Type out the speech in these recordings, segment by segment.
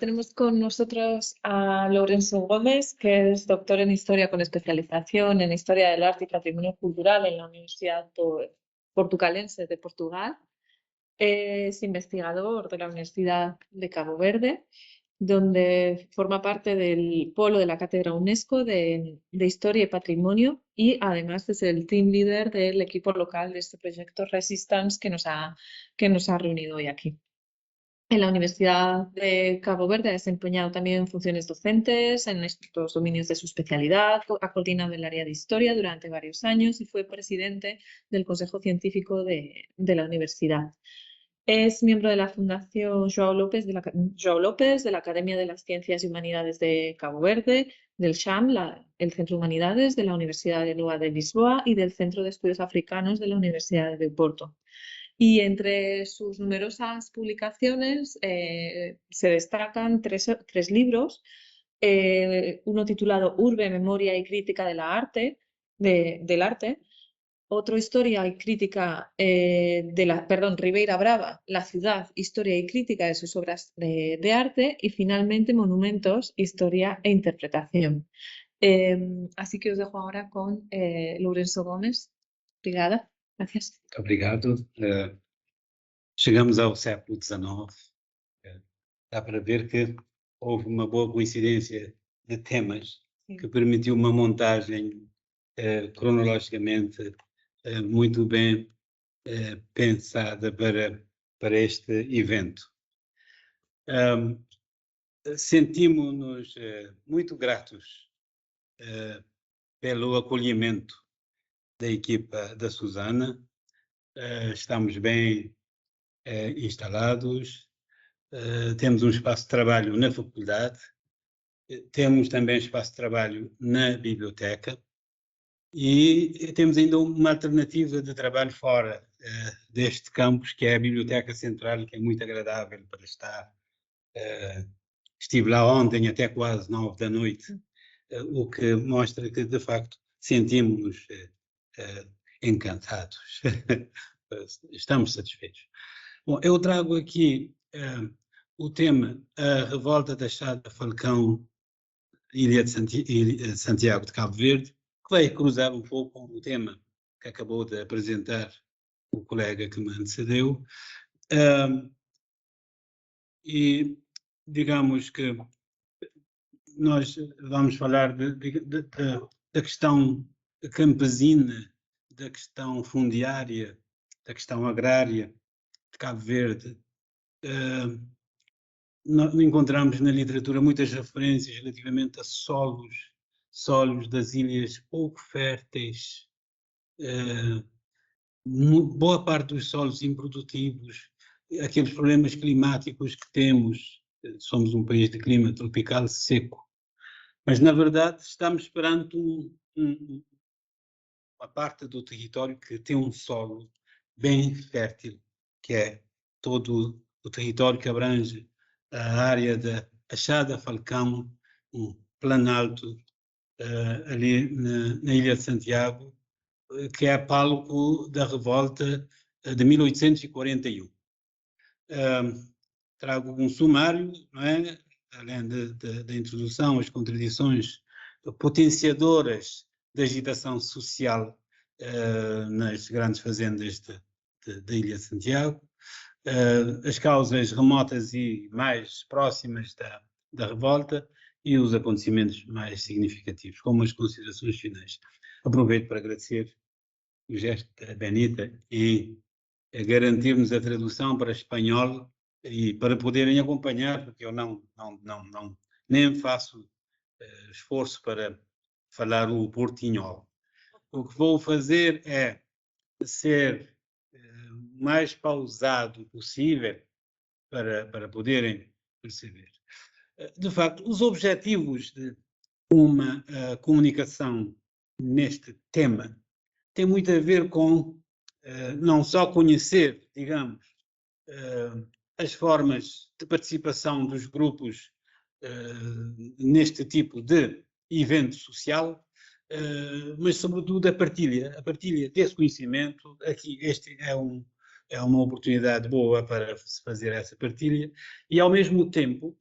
tenemos con nosotros a Lourenço Gómez, que es doctor en Historia con especialización en Historia del Arte y Patrimonio Cultural en la Universidad Portucalense de Portugal. Es investigador de la Universidad de Cabo Verde, donde forma parte del polo de la Cátedra UNESCO de Historia y Patrimonio, y además es el team leader del equipo local de este proyecto Resistance que nos ha reunido hoy aquí. En la Universidad de Cabo Verde ha desempeñado también funciones docentes en estos dominios de su especialidad, ha coordinado el área de historia durante varios años y fue presidente del Consejo Científico de la universidad. Es miembro de la Fundación João López de la Academia de las Ciencias y Humanidades de Cabo Verde, del CHAM, el Centro de Humanidades de la Universidad de Nova de Lisboa y del Centro de Estudios Africanos de la Universidad de Porto. Y entre sus numerosas publicaciones se destacan tres libros, uno titulado Urbe, Memoria y Crítica del Arte, otro Historia y Crítica Ribeira Brava, la ciudad, historia y crítica de sus obras de arte, y finalmente Monumentos, Historia e Interpretación. Así que os dejo ahora con Lourenço Gómez. Obrigada. Gracias. Obrigado. Chegamos ao século XIX. Dá para ver que houve uma boa coincidência de temas que permitiu uma montagem cronologicamente muito bem pensada para este evento. Sentimos-nos muito gratos pelo acolhimento da equipa da Susana. Estamos bem instalados, temos um espaço de trabalho na faculdade, temos também espaço de trabalho na biblioteca e temos ainda uma alternativa de trabalho fora deste campus, que é a Biblioteca Central, que é muito agradável para estar. Estive lá ontem até quase 9 da noite, o que mostra que, de facto, sentimos-nos encantados. Estamos satisfeitos. Bom, eu trago aqui o tema A Revolta da Chada Falcão, Ilha de Santiago de Cabo Verde, que vai cruzar um pouco com o tema que acabou de apresentar o colega que me antecedeu. E digamos que nós vamos falar da questão campesina, da questão fundiária, da questão agrária de Cabo Verde. Nós encontramos na literatura muitas referências relativamente a solos das ilhas pouco férteis, boa parte dos solos improdutivos, aqueles problemas climáticos que temos. Somos um país de clima tropical seco, mas na verdade estamos perante uma parte do território que tem um solo bem fértil, que é todo o território que abrange a área da Chada Falcão, um planalto ali na Ilha de Santiago, que é palco da revolta de 1841. Trago um sumário, não é? Além da introdução, as contradições potenciadoras da agitação social nas grandes fazendas da Ilha de Santiago, as causas remotas e mais próximas da revolta e os acontecimentos mais significativos, como as considerações finais. Aproveito para agradecer o gesto da Benita e garantir-nos a tradução para espanhol e para poderem acompanhar, porque eu nem faço esforço para falar o portinhol. O que vou fazer é ser mais pausado possível para poderem perceber. De facto, os objetivos de uma comunicação neste tema têm muito a ver com não só conhecer, digamos, as formas de participação dos grupos neste tipo de evento social, mas sobretudo a partilha desse conhecimento. Aqui este é uma oportunidade boa para se fazer essa partilha e ao mesmo tempo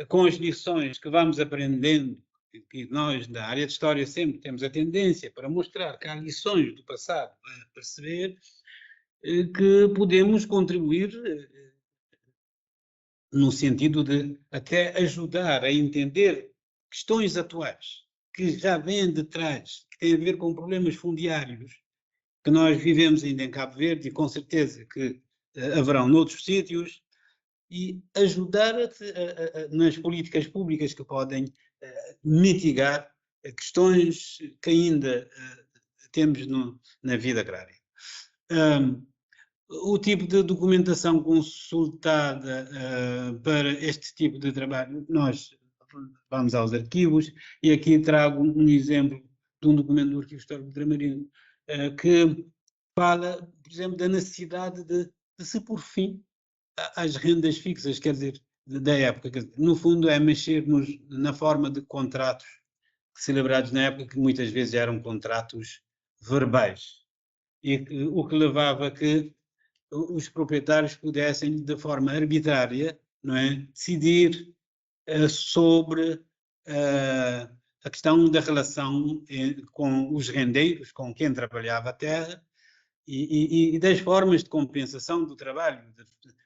com as lições que vamos aprendendo, que nós, na área de História, sempre temos a tendência para mostrar que há lições do passado a perceber, que podemos contribuir no sentido de até ajudar a entender questões atuais, que já vêm de trás, que têm a ver com problemas fundiários, que nós vivemos ainda em Cabo Verde e com certeza que haverão noutros sítios, e ajudar nas políticas públicas que podem mitigar questões que ainda temos na vida agrária. O tipo de documentação consultada para este tipo de trabalho, nós vamos aos arquivos, e aqui trago um exemplo de um documento do Arquivo Histórico de Tramarino, que fala, por exemplo, da necessidade de se pôr fim às rendas fixas, quer dizer, da época. Quer dizer, no fundo, é mexer na forma de contratos celebrados na época, que muitas vezes eram contratos verbais, e o que levava a que os proprietários pudessem, de forma arbitrária, não é, decidir sobre a questão da relação com os rendeiros, com quem trabalhava a terra, e das formas de compensação do trabalho,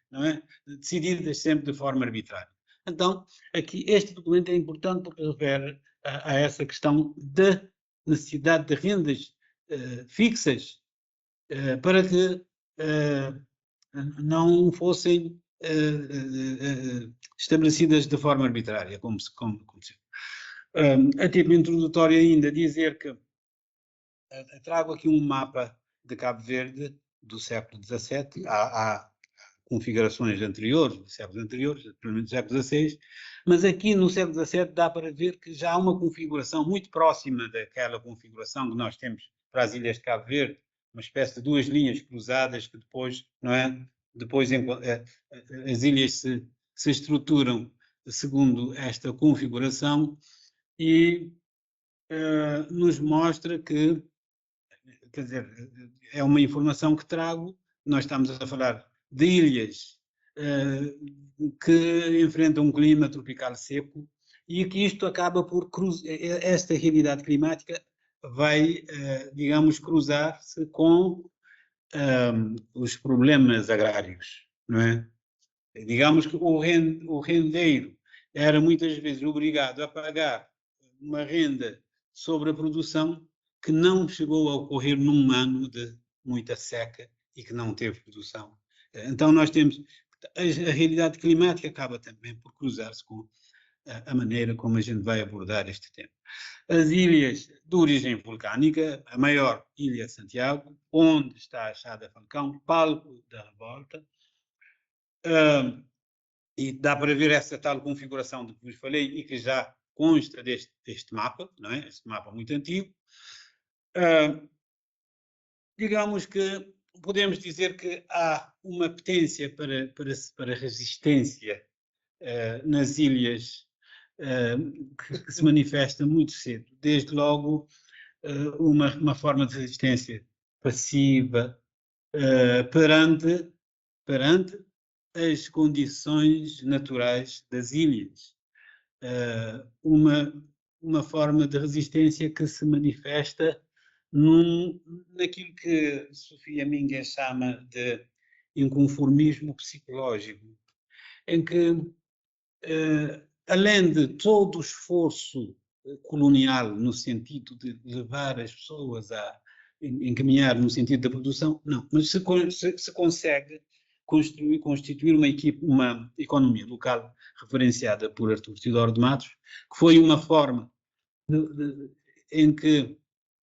não é? Decididas sempre de forma arbitrária. Então, aqui este documento é importante porque refere a essa questão da necessidade de rendas fixas para que não fossem estabelecidas de forma arbitrária, como aconteceu. A título introdutório ainda dizer que trago aqui um mapa de Cabo Verde do século XVII, há configurações anteriores, séculos anteriores, pelo menos do século XVI, mas aqui no século XVII dá para ver que já há uma configuração muito próxima daquela configuração que nós temos para as ilhas de Cabo Verde, uma espécie de duas linhas cruzadas que depois, não é? Depois as ilhas se estruturam segundo esta configuração e nos mostra que, quer dizer, é uma informação que trago, nós estamos a falar de ilhas que enfrentam um clima tropical seco e que isto acaba por esta realidade climática vai, digamos, cruzar-se com os problemas agrários, não é? Digamos que o rendeiro era muitas vezes obrigado a pagar uma renda sobre a produção que não chegou a ocorrer num ano de muita seca e que não teve produção. Então nós temos a realidade climática acaba também por cruzar-se com a maneira como a gente vai abordar este tema. As ilhas de origem vulcânica, a maior ilha Santiago, onde está a Chada Falcão, palco da revolta, e dá para ver essa tal configuração de que vos falei e que já consta deste mapa, não é? Este mapa muito antigo. Digamos que podemos dizer que há uma potência para resistência nas ilhas que se manifesta muito cedo. Desde logo, uma forma de resistência passiva perante as condições naturais das ilhas. Uma forma de resistência que se manifesta naquilo que Sofia Minga chama de inconformismo psicológico, em que, além de todo o esforço colonial no sentido de levar as pessoas a encaminhar no sentido da produção, não, mas se consegue constituir uma economia local referenciada por Artur Teodoro de Matos, que foi uma forma em que,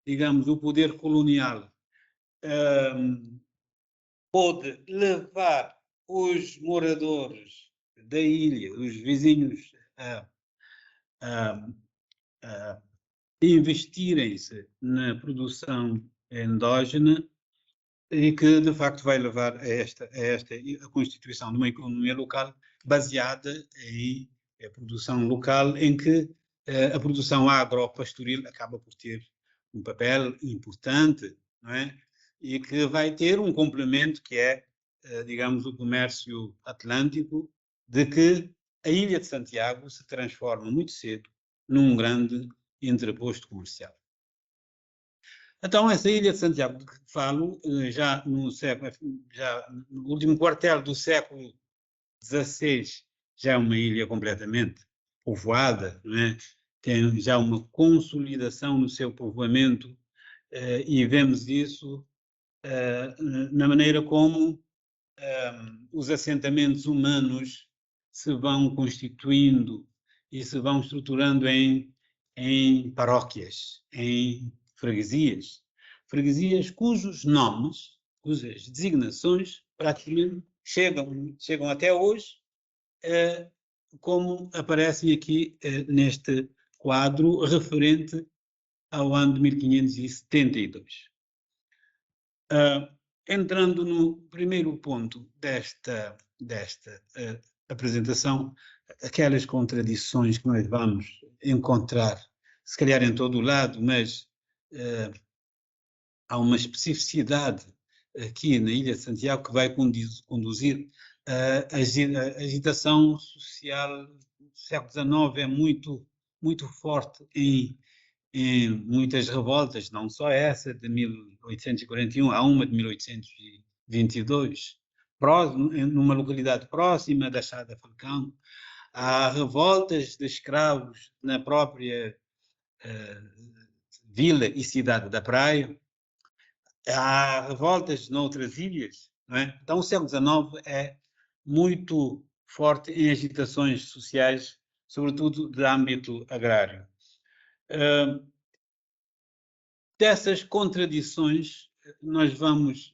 digamos, o poder colonial pôde levar os moradores da ilha, os vizinhos, a investirem-se na produção endógena e que, de facto, vai levar a constituição de uma economia local baseada em produção local, em que a produção agropastoril acaba por ter um papel importante, não é? E que vai ter um complemento que é, digamos, o comércio atlântico, de que a Ilha de Santiago se transforma muito cedo num grande entreposto comercial. Então, essa Ilha de Santiago de que falo, já no último quartel do século XVI, já é uma ilha completamente povoada, não é? Tem já uma consolidação no seu povoamento, e vemos isso na maneira como os assentamentos humanos se vão constituindo e se vão estruturando em paróquias, em freguesias cujos nomes, cujas designações praticamente chegam até hoje, como aparecem aqui neste quadro referente ao ano de 1572. Entrando no primeiro ponto desta apresentação, aquelas contradições que nós vamos encontrar, se calhar em todo o lado, mas há uma especificidade aqui na Ilha de Santiago que vai conduzir a agitação social do século XIX é muito forte em muitas revoltas, não só essa de 1841, há uma de 1822, numa localidade próxima da Chada Falcão. Há revoltas de escravos na própria vila e cidade da Praia. Há revoltas noutras ilhas, não é? Então o século XIX é muito forte em agitações sociais, sobretudo de âmbito agrário. Dessas contradições, nós vamos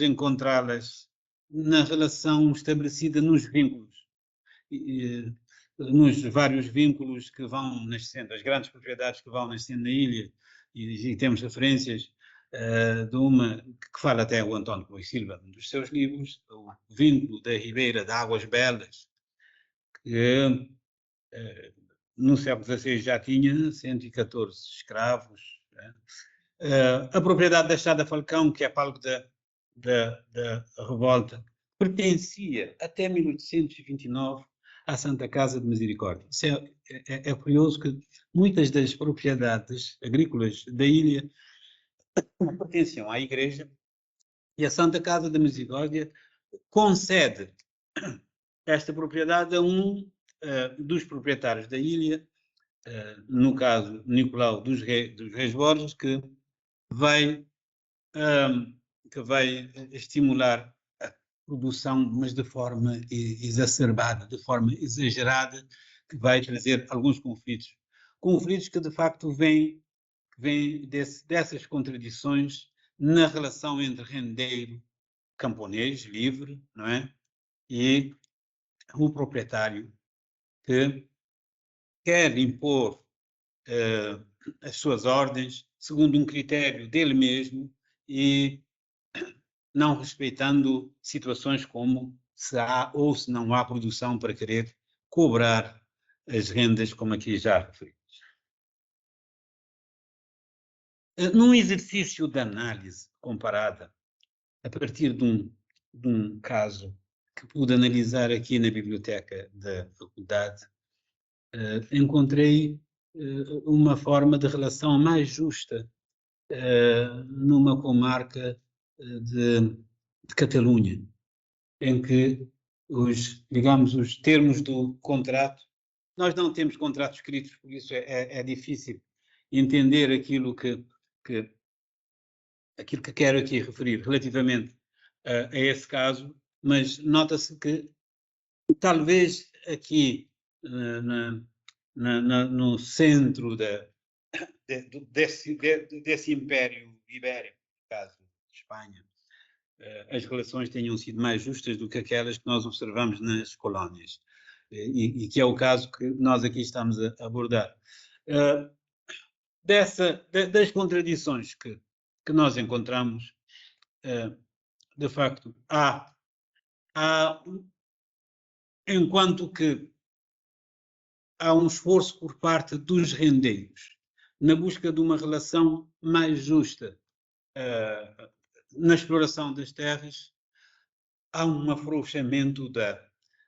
encontrá-las na relação estabelecida nos vínculos, nos vários vínculos que vão nascendo, as grandes propriedades que vão nascendo na ilha, e temos referências de uma que fala até o António Coelho Silva, num dos seus livros, o vínculo da Ribeira de Águas Belas, que no século XVI já tinha 114 escravos. A propriedade da Chada Falcão, que é palco da revolta, pertencia até 1829 à Santa Casa de Misericórdia. Isso é curioso que muitas das propriedades agrícolas da ilha pertenciam à Igreja, e a Santa Casa de Misericórdia concede esta propriedade a um dos proprietários da ilha, no caso Nicolau dos Reis Borges, que vai estimular a produção, mas de forma exacerbada, de forma exagerada, que vai trazer alguns conflitos que de facto vêm dessas contradições na relação entre rendeiro, camponês, livre, não é? E o proprietário que quer impor as suas ordens segundo um critério dele mesmo e não respeitando situações como se há ou se não há produção para querer cobrar as rendas, como aqui já referi. Num exercício de análise comparada, a partir de um caso que pude analisar aqui na biblioteca da faculdade, encontrei uma forma de relação mais justa numa comarca de Catalunha, em que os termos do contrato, nós não temos contratos escritos, por isso é difícil entender aquilo que quero aqui referir relativamente a esse caso, mas nota-se que talvez aqui no centro desse império ibérico, no caso de Espanha, as relações tenham sido mais justas do que aquelas que nós observamos nas colónias, e que é o caso que nós aqui estamos a abordar. Das contradições que nós encontramos, de facto, há enquanto que há um esforço por parte dos rendeiros na busca de uma relação mais justa na exploração das terras, há um afrouxamento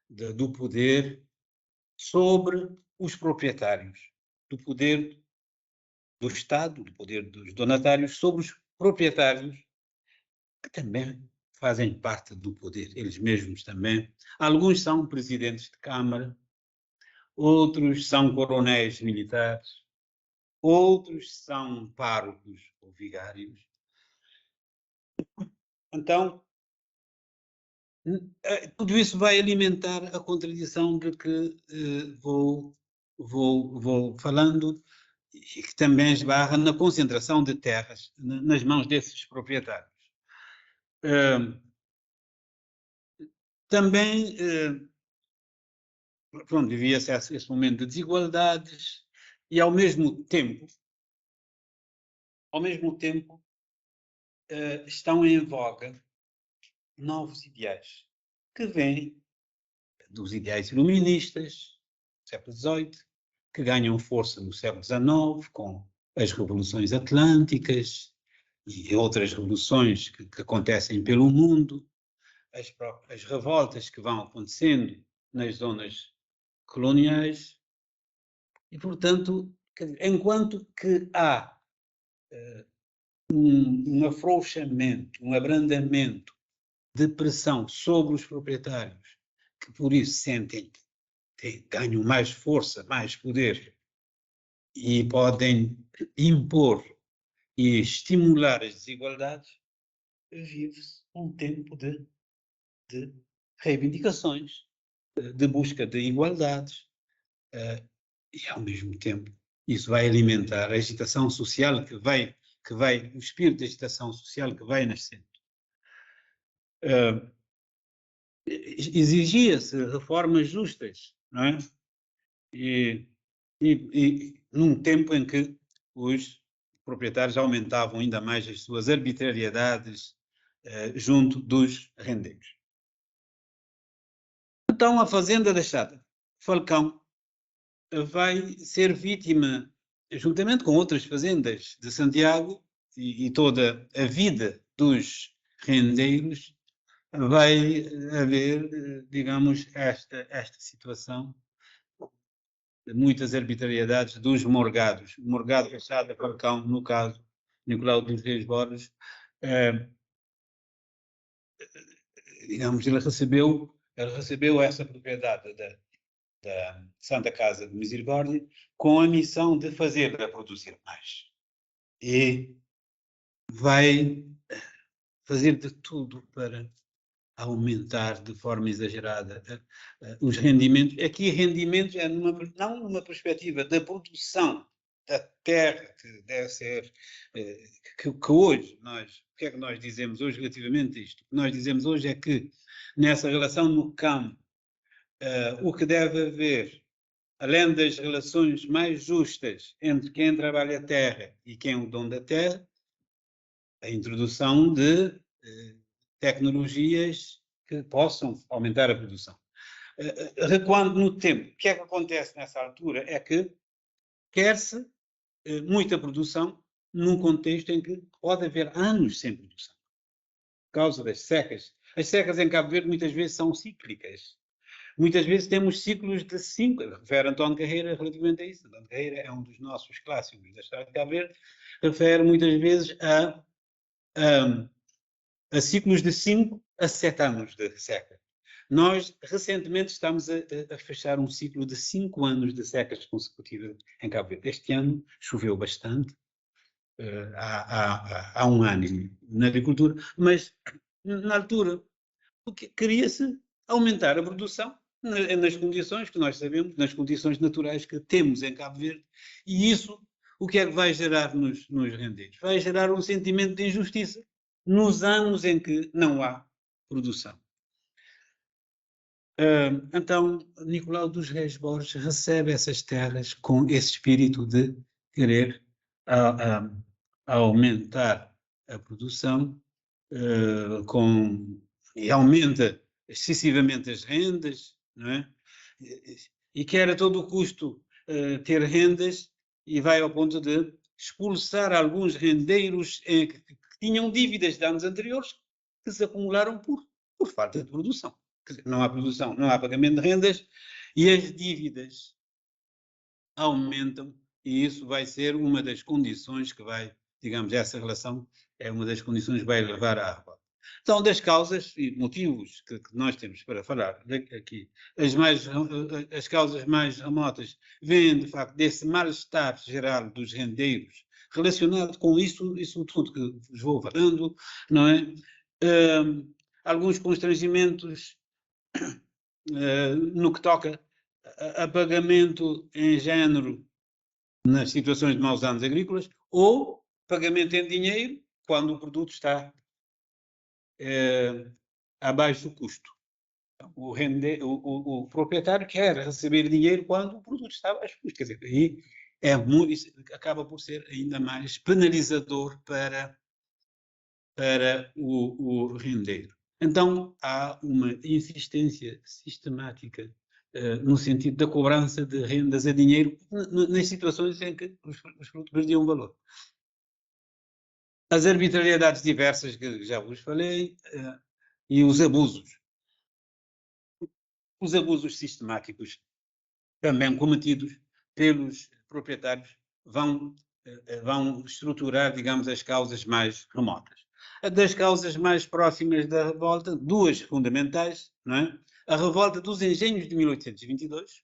do poder sobre os proprietários, do poder do Estado, do poder dos donatários, sobre os proprietários, que também fazem parte do poder, eles mesmos também. Alguns são presidentes de Câmara, outros são coronéis militares, outros são párocos ou vigários. Então, tudo isso vai alimentar a contradição de que vou falando, e que também esbarra na concentração de terras nas mãos desses proprietários. Também, pronto, vivia-se esse momento de desigualdades e, ao mesmo tempo, estão em voga novos ideais, que vêm dos ideais iluministas do século XVIII, que ganham força no século XIX, com as revoluções atlânticas e outras revoluções que acontecem pelo mundo, as revoltas que vão acontecendo nas zonas coloniais. E, portanto, enquanto que há um afrouxamento, um abrandamento de pressão sobre os proprietários, que por isso sentem que ganham mais força, mais poder e podem impor e estimular as desigualdades, vive-se um tempo de reivindicações, de busca de igualdades, e ao mesmo tempo isso vai alimentar a agitação social o espírito de agitação social que vai nascendo. Exigia-se reformas justas, não é? E num tempo em que os proprietários aumentavam ainda mais as suas arbitrariedades junto dos rendeiros. Então, a fazenda da Chata Falcão vai ser vítima, juntamente com outras fazendas de Santiago e toda a vida dos rendeiros, vai haver, digamos, esta situação de muitas arbitrariedades dos morgados. O morgado da Chata Falcão, no caso, Nicolau dos Reis Borges, digamos, ele recebeu essa propriedade da Santa Casa de Misericórdia com a missão de fazer-a produzir mais. E vai fazer de tudo para aumentar de forma exagerada os rendimentos. Aqui rendimentos é não numa perspectiva da produção da terra, que deve ser, que hoje o que é que nós dizemos hoje relativamente a isto? O que nós dizemos hoje é que nessa relação no campo, o que deve haver, além das relações mais justas entre quem trabalha a terra e quem é o dono da terra, a introdução de tecnologias que possam aumentar a produção. Recuando no tempo, o que é que acontece nessa altura? É que quer-se muita produção num contexto em que pode haver anos sem produção, por causa das secas. As secas em Cabo Verde muitas vezes são cíclicas. Muitas vezes temos ciclos de 5, refere António Carreira relativamente a isso. António Carreira é um dos nossos clássicos da história de Cabo Verde, refere muitas vezes a ciclos de 5 a 7 anos de seca. Nós, recentemente, estamos a fechar um ciclo de 5 anos de secas consecutivas em Cabo Verde. Este ano choveu bastante, há um ano na agricultura, mas na altura queria-se aumentar a produção nas condições que nós sabemos, nas condições naturais que temos em Cabo Verde, e isso o que é que vai gerar nos rendeiros? Vai gerar um sentimento de injustiça nos anos em que não há produção. Então, Nicolau dos Reis Borges recebe essas terras com esse espírito de querer aumentar a produção e aumenta excessivamente as rendas, não é? E quer a todo custo ter rendas e vai ao ponto de expulsar alguns rendeiros que tinham dívidas de anos anteriores que se acumularam por falta de produção. Quer dizer, não há produção, não há pagamento de rendas E as dívidas aumentam, e isso vai ser uma das condições que vai, digamos, essa relação é uma das condições que vai levar à revolta. Então, das causas e motivos que nós temos para falar aqui, as causas mais remotas vêm, de facto, desse mal-estar geral dos rendeiros, relacionado com isso tudo que vos vou falando, não é? Alguns constrangimentos no que toca a pagamento em género nas situações de maus anos agrícolas ou pagamento em dinheiro quando o produto está abaixo do custo. O proprietário quer receber dinheiro quando o produto está abaixo do custo. Quer dizer, aí isso acaba por ser ainda mais penalizador para o rendeiro. Então, há uma insistência sistemática no sentido da cobrança de rendas a dinheiro nas situações em que os produtos perdiam valor. As arbitrariedades diversas que já vos falei e os abusos. Os abusos sistemáticos também cometidos pelos proprietários vão estruturar, digamos, as causas mais remotas. Das causas mais próximas da revolta, duas fundamentais, não é? A revolta dos engenhos de 1822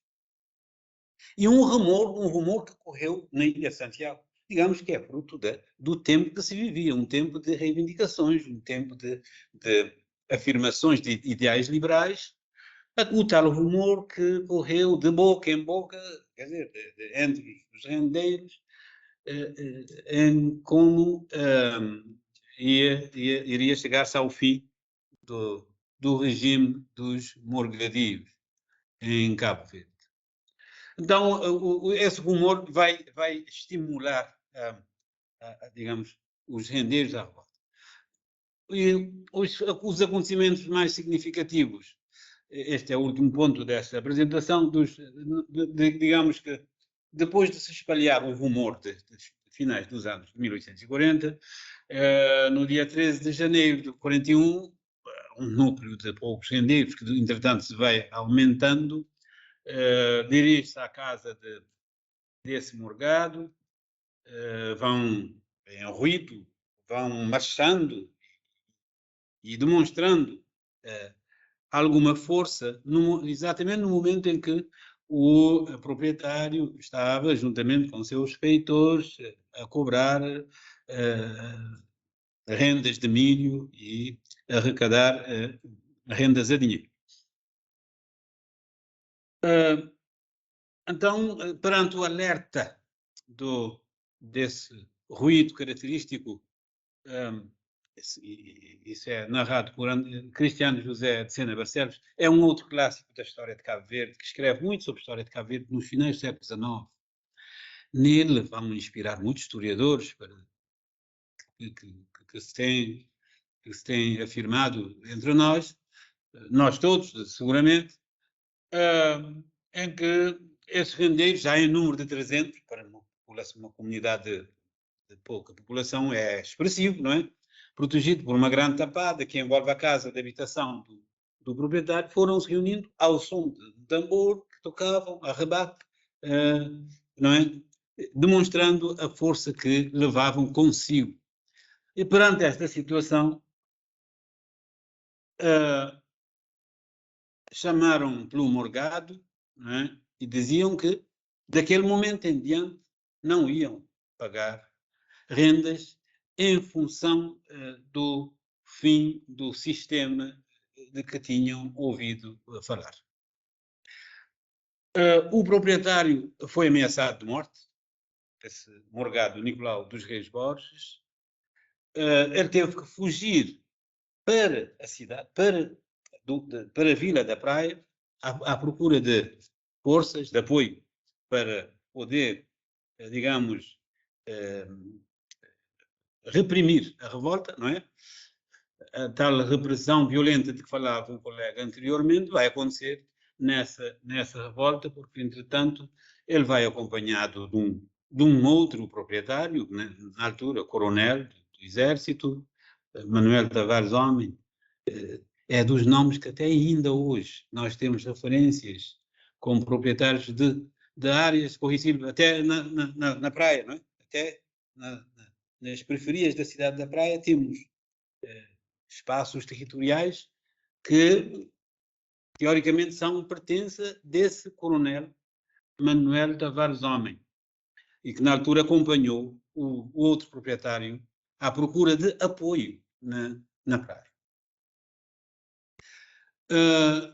e um rumor que correu na Ilha de Santiago. Digamos que é fruto do tempo que se vivia, um tempo de reivindicações, um tempo de afirmações de ideais liberais, o tal rumor que correu de boca em boca, quer dizer, entre os rendeiros, em como iria chegar-se ao fim do regime dos morgadios em Cabo Verde. Então, esse rumor vai estimular, digamos, os rendeiros à revolta. E os acontecimentos mais significativos, este é o último ponto desta apresentação, digamos que depois de se espalhar o rumor de finais dos anos de 1840, no dia 13 de janeiro de 41, um núcleo de poucos rendeiros, que entretanto se vai aumentando, dirige-se à casa desse morgado, vão em ruído, vão marchando e demonstrando alguma força, exatamente no momento em que o proprietário estava, juntamente com seus feitores, a cobrar rendas de milho e arrecadar rendas a dinheiro. Então, perante o alerta desse ruído característico, isso é narrado por Cristiano José de Sena Barcelos, é um outro clássico da história de Cabo Verde, que escreve muito sobre a história de Cabo Verde nos finais do século XIX. Nele vão inspirar muitos historiadores que se têm afirmado entre nós todos, seguramente, em que esses rendeiros, já em número de 300, para uma comunidade de pouca população, é expressivo, não é? Protegido por uma grande tapada que envolve a casa de habitação do proprietário, foram-se reunindo ao som de tambor que tocavam, a rebate, não é? Demonstrando a força que levavam consigo. E perante esta situação, chamaram pelo morgado, não é? E diziam que, daquele momento em diante, não iam pagar rendas em função do fim do sistema de que tinham ouvido falar. O proprietário foi ameaçado de morte, esse morgado Nicolau dos Reis Borges. Ele teve que fugir para a cidade, para a Vila da Praia, à procura de forças, de apoio, para poder, digamos, reprimir a revolta, não é? A tal repressão violenta de que falava o colega anteriormente vai acontecer nessa revolta, porque, entretanto, ele vai acompanhado de um outro proprietário, na altura, coronel do Exército, Manuel Tavares Homem, é dos nomes que até ainda hoje nós temos referências como proprietários de áreas corrigíveis, até na praia, não é? Até nas periferias da cidade da praia temos espaços territoriais que, teoricamente, são pertença desse coronel Manuel Tavares Homem, e que na altura acompanhou o outro proprietário à procura de apoio na praia.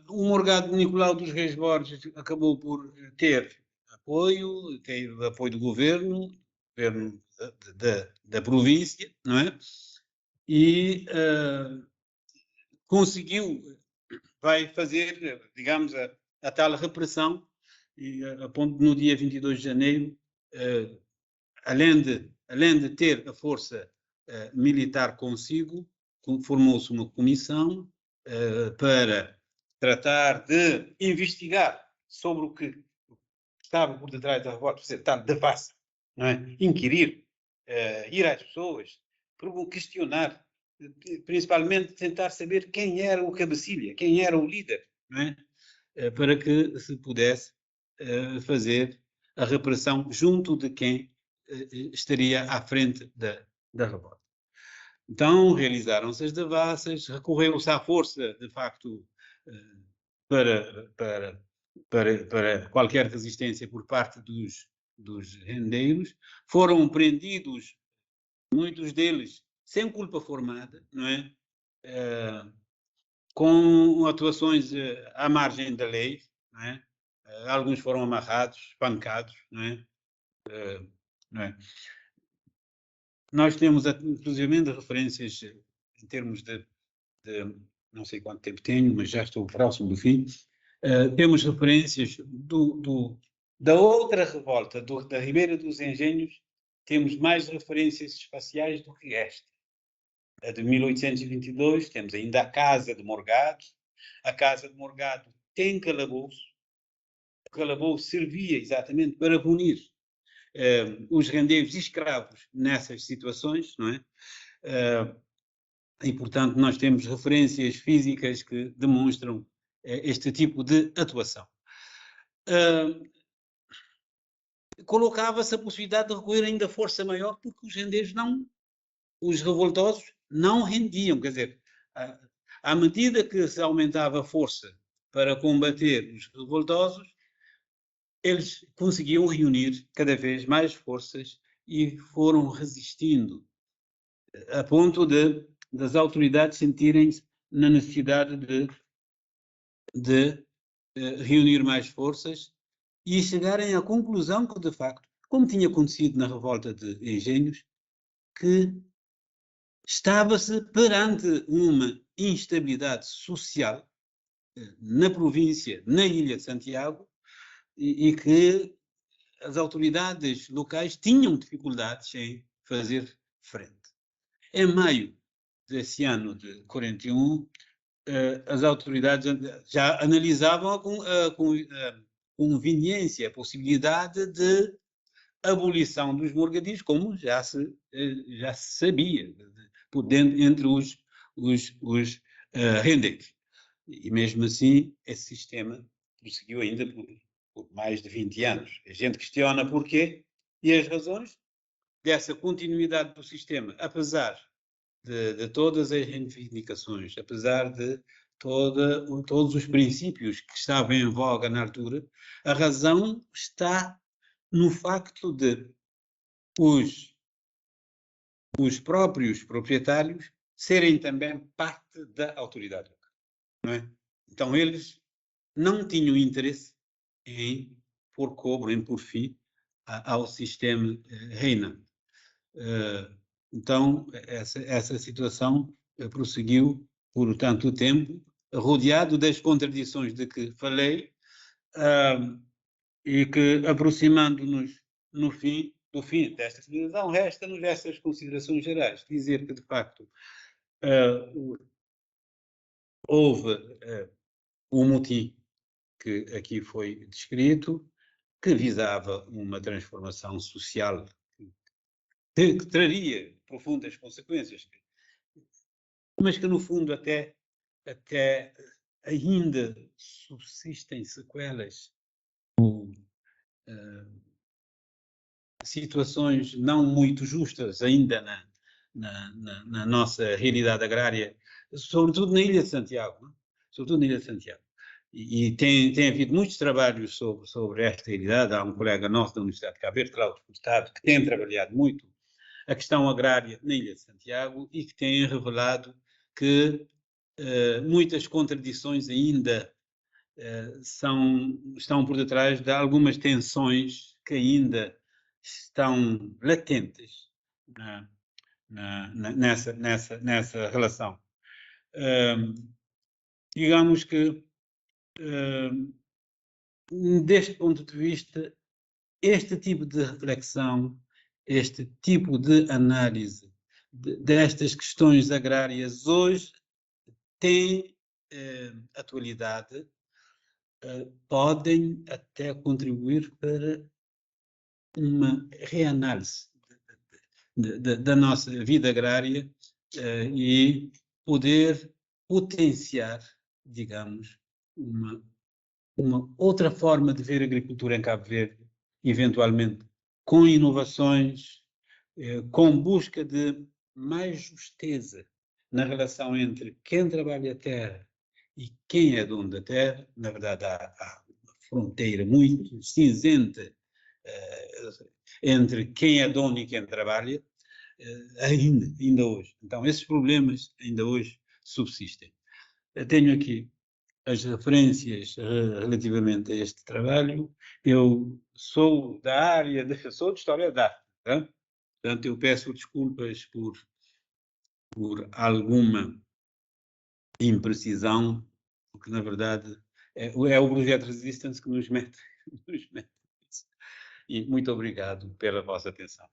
O morgado de Nicolau dos Reis Borges acabou por ter apoio do governo da província, não é? E conseguiu, vai fazer, digamos, a tal repressão, e a ponto de, no dia 22 de janeiro, além de ter a força militar consigo, formou-se uma comissão para tratar de investigar sobre o que estava por detrás da revolta, portanto, devassa, não é? Inquirir, ir às pessoas, questionar, principalmente tentar saber quem era o cabecilha, quem era o líder, não é? Para que se pudesse fazer a repressão junto de quem estaria à frente da revolta. Então, realizaram-se as devassas, recorreu-se à força, de facto, para qualquer resistência por parte dos rendeiros. Foram prendidos, muitos deles sem culpa formada, não é? Com atuações à margem da lei, não é? Alguns foram amarrados, espancados, não é? Não é? Nós temos, inclusive, referências em termos de não sei quanto tempo tenho, mas já estou próximo do fim. Temos referências da outra revolta, da Ribeira dos Engenhos, temos mais referências espaciais do que esta. A de 1822, temos ainda a Casa de Morgado. A Casa de Morgado tem calabouço. O calabouço servia exatamente para punir os rendeiros e escravos nessas situações, não é? E, portanto, nós temos referências físicas que demonstram este tipo de atuação. Colocava-se a possibilidade de recorrer ainda a força maior, porque os rendeiros os revoltosos não rendiam, quer dizer, à medida que se aumentava a força para combater os revoltosos, eles conseguiam reunir cada vez mais forças e foram resistindo, a ponto das autoridades sentirem-se na necessidade de reunir mais forças e chegarem à conclusão que, de facto, como tinha acontecido na revolta de Engenhos, que estava-se perante uma instabilidade social na província, na Ilha de Santiago, e que as autoridades locais tinham dificuldades em fazer frente. Em maio desse ano de 41, as autoridades já analisavam com conveniência a possibilidade de abolição dos morgadinhos, como já se sabia, entre os rendeiros. E mesmo assim, esse sistema prosseguiu ainda por mais de 20 anos. A gente questiona porquê e as razões dessa continuidade do sistema, apesar de todas as reivindicações, apesar de todos os princípios que estavam em voga na altura, a razão está no facto de os próprios proprietários serem também parte da autoridade local, não é? Então eles não tinham interesse em pôr cobro, em pôr fim ao sistema reinante. Então essa situação prosseguiu por tanto tempo, rodeado das contradições de que falei, e que, aproximando-nos do fim desta civilização, resta-nos estas considerações gerais. Dizer que, de facto, houve um motim que aqui foi descrito, que visava uma transformação social que traria profundas consequências, mas que, no fundo, até ainda subsistem sequelas situações não muito justas ainda na nossa realidade agrária, sobretudo na Ilha de Santiago, não? Sobretudo na Ilha de Santiago. E tem havido muitos trabalhos sobre esta realidade. Há um colega nosso da Universidade de Cabo Verde, Cláudio Furtado, que tem trabalhado muito a questão agrária na Ilha de Santiago e que tem revelado que muitas contradições ainda estão por detrás de algumas tensões que ainda estão latentes nessa relação. Digamos que, deste ponto de vista, este tipo de reflexão, este tipo de análise destas questões agrárias hoje tem atualidade, podem até contribuir para uma reanálise da nossa vida agrária e poder potenciar, digamos, uma outra forma de ver a agricultura em Cabo Verde, eventualmente com inovações, com busca de mais justeza na relação entre quem trabalha a terra e quem é dono da terra. Na verdade, há uma fronteira muito cinzenta entre quem é dono e quem trabalha, ainda hoje. Então, esses problemas ainda hoje subsistem. Eu tenho aqui as referências relativamente a este trabalho. Eu sou da área, sou de História da Arte, tá? Portanto, eu peço desculpas por alguma imprecisão, porque, na verdade, é o projeto Resistance que nos mete nisso. E muito obrigado pela vossa atenção.